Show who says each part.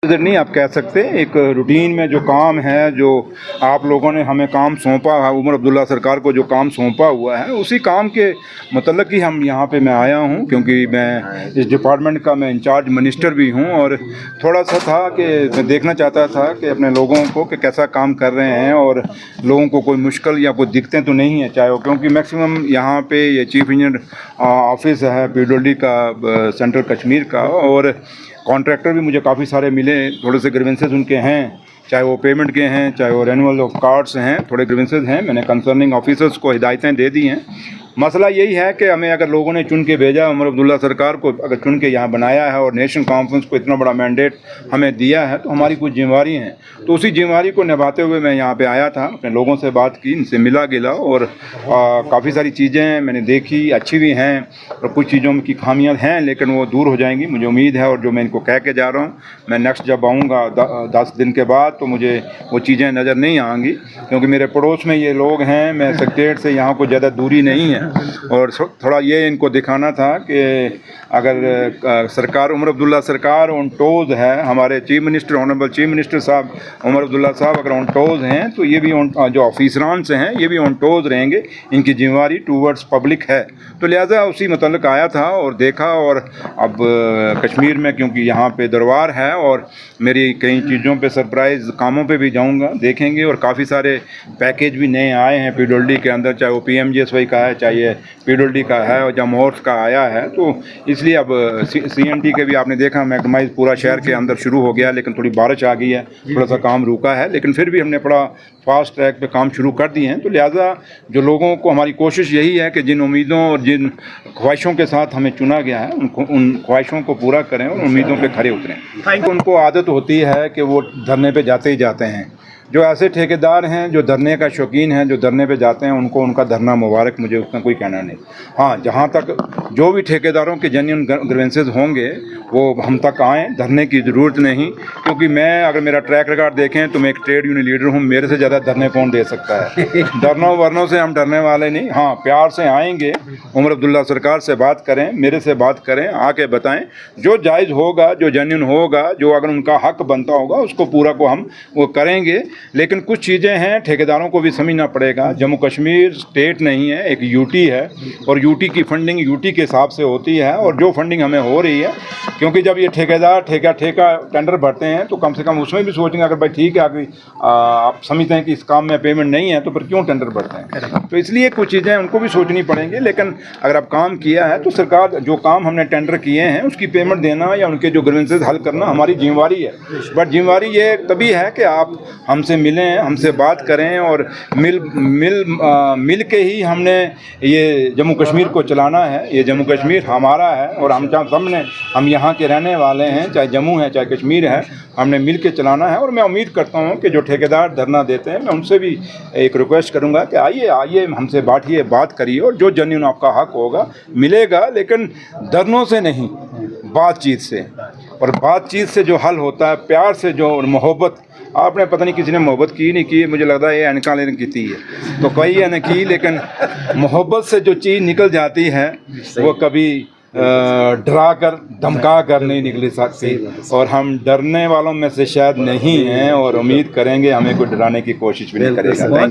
Speaker 1: इधर नहीं आप कह सकते, एक रूटीन में जो काम है, जो आप लोगों ने हमें काम सौंपा है, उमर अब्दुल्ला सरकार को जो काम सौंपा हुआ है, उसी काम के मतलब कि हम यहाँ पे मैं आया हूँ, क्योंकि मैं इस डिपार्टमेंट का मैं इंचार्ज मिनिस्टर भी हूँ। और थोड़ा सा था कि मैं देखना चाहता था कि अपने लोगों को कि कैसा काम कर रहे हैं और लोगों को कोई मुश्किल या कोई दिक्कतें तो नहीं है, चाहे वो, क्योंकि मैक्सिमम यहाँ पे ये चीफ इंजीनियर ऑफिस है PWD का सेंट्रल कश्मीर का, और कॉन्ट्रैक्टर भी मुझे काफ़ी सारे मिले। थोड़े से ग्रीवेंसेस उनके हैं, चाहे वो पेमेंट के हैं, चाहे वो रेन्यूअल ऑफ कार्ड्स हैं, थोड़े ग्रीवेंसेस हैं। मैंने कंसर्निंग ऑफिसर्स को हिदायतें दे दी हैं। मसला यही है कि हमें अगर लोगों ने चुन के भेजा, उमर अब्दुल्ला सरकार को अगर चुन के यहाँ बनाया है और नेशनल कॉन्फ्रेंस को इतना बड़ा मैंडेट हमें दिया है, तो हमारी कुछ जिम्मेवारी हैं। तो उसी जिम्मेवारी को निभाते हुए मैं यहाँ पे आया था, अपने लोगों से बात की, इनसे मिला गिला, और काफ़ी सारी चीज़ें मैंने देखी, अच्छी भी हैं और कुछ चीज़ों की खामियाँ हैं, लेकिन वो दूर हो जाएंगी मुझे उम्मीद है। और जो मैं इनको कह के जा रहा हूँ, मैं नेक्स्ट जब आऊँगा 10 दिन के बाद, तो मुझे वो चीज़ें नज़र नहीं आएंगी, क्योंकि मेरे पड़ोस में ये लोग हैं। मैं सेक्रेटरीट से यहाँ को ज़्यादा दूरी नहीं है, और थोड़ा ये इनको दिखाना था कि अगर सरकार, उमर अब्दुल्ला सरकार ऑन टोज़ है, हमारे chief minister, honourable chief minister साहब उमर अब्दुल्ला साहब अगर ऑन टोज़ हैं, तो ये भी जो ऑफिसरान से हैं, ये भी ऑन टोज़ रहेंगे। इनकी जिम्मेवारी टूवर्ड्स पब्लिक है। तो लिहाजा उसी मतलब आया था और देखा। और अब कश्मीर में, क्योंकि यहाँ पे दरबार है, और मेरी कई चीज़ों पे सरप्राइज़ कामों पे भी जाऊँगा, देखेंगे। और काफ़ी सारे पैकेज भी नए आए हैं PWD के अंदर, चाहे वो PMGSY का है, चाहे PWD का है, और जमोर्स का आया है। तो इसलिए अब CNT के भी आपने देखा मैगमाइज पूरा शहर के अंदर शुरू हो गया, लेकिन थोड़ी बारिश आ गई है, थोड़ा सा काम रुका है, लेकिन फिर भी हमने बड़ा फास्ट ट्रैक पे काम शुरू कर दिए हैं। तो लिहाजा जो लोगों को, हमारी कोशिश यही है कि जिन उम्मीदों और जिन ख्वाहिशों के साथ हमें चुना गया है, उन ख्वाहिशों को पूरा करें और उम्मीदों पे खरे उतरें। उनको आदत होती है कि वो धरने पे जाते ही जाते हैं। जो ऐसे ठेकेदार हैं जो धरने का शौकीन हैं, जो धरने पे जाते हैं, उनको उनका धरना मुबारक, मुझे उसमें कोई कहना नहीं। हाँ, जहाँ तक जो भी ठेकेदारों के जेन्युइन ग्रीवेंसेस होंगे वो हम तक आएँ, धरने की ज़रूरत नहीं। क्योंकि मैं, अगर मेरा ट्रैक रिकॉर्ड देखें तो मैं एक ट्रेड यूनियन लीडर हूँ, मेरे से ज़्यादा धरने कौन दे सकता है। धरनों वरनों से हम डरने वाले नहीं। हाँ, प्यार से आएँगे, उमर अब्दुल्ला सरकार से बात करें, मेरे से बात करें, आके बताएँ जो जायज़ होगा, जो जेन्युइन होगा, जो अगर उनका हक बनता होगा, उसको पूरा को हम वो करेंगे। लेकिन कुछ चीज़ें हैं ठेकेदारों को भी समझना पड़ेगा। जम्मू कश्मीर स्टेट नहीं है, एक यूटी है, और यूटी की फंडिंग यूटी के हिसाब से होती है। और जो फंडिंग हमें हो रही है, क्योंकि जब ये ठेकेदार ठेका टेंडर भरते हैं, तो कम से कम उसमें भी सोचेंगे, अगर भाई ठीक है, आप समझते हैं कि इस काम में पेमेंट नहीं है, तो फिर क्यों टेंडर भरते हैं। तो इसलिए कुछ चीज़ें उनको भी सोचनी पड़ेंगी। लेकिन अगर आप काम किया है, तो सरकार, जो काम हमने टेंडर किए हैं, उसकी पेमेंट देना या उनके जो ग्रीवेंसेस हल करना हमारी जिम्मेवारी है। बट जिम्मेवारी ये तभी है कि आप हमसे मिलें, हमसे बात करें, और मिल के ही हमने ये जम्मू कश्मीर को चलाना है। ये जम्मू कश्मीर हमारा है, और हम यहाँ के रहने वाले हैं, चाहे जम्मू है चाहे कश्मीर है, हमने मिल के चलाना है। और मैं उम्मीद करता हूँ कि जो ठेकेदार धरना देते हैं, मैं उनसे भी एक रिक्वेस्ट करूँगा कि आइए हमसे बैठिए, बात करिए, और जो जेन्युइन आपका हक होगा मिलेगा, लेकिन धरनों से नहीं, बातचीत से। और बातचीत से जो हल होता है, प्यार से, जो मोहब्बत, आपने पता नहीं किसी ने मोहब्बत की नहीं की, मुझे लगता है ये अनका लेने की थी है, तो कई है न की, लेकिन मोहब्बत से जो चीज़ निकल जाती है वो कभी डरा कर, धमका कर नहीं निकल सकती। और हम डरने वालों में से शायद नहीं हैं, और उम्मीद करेंगे हमें कोई डराने की कोशिश भी नहीं करेगा। Thank you.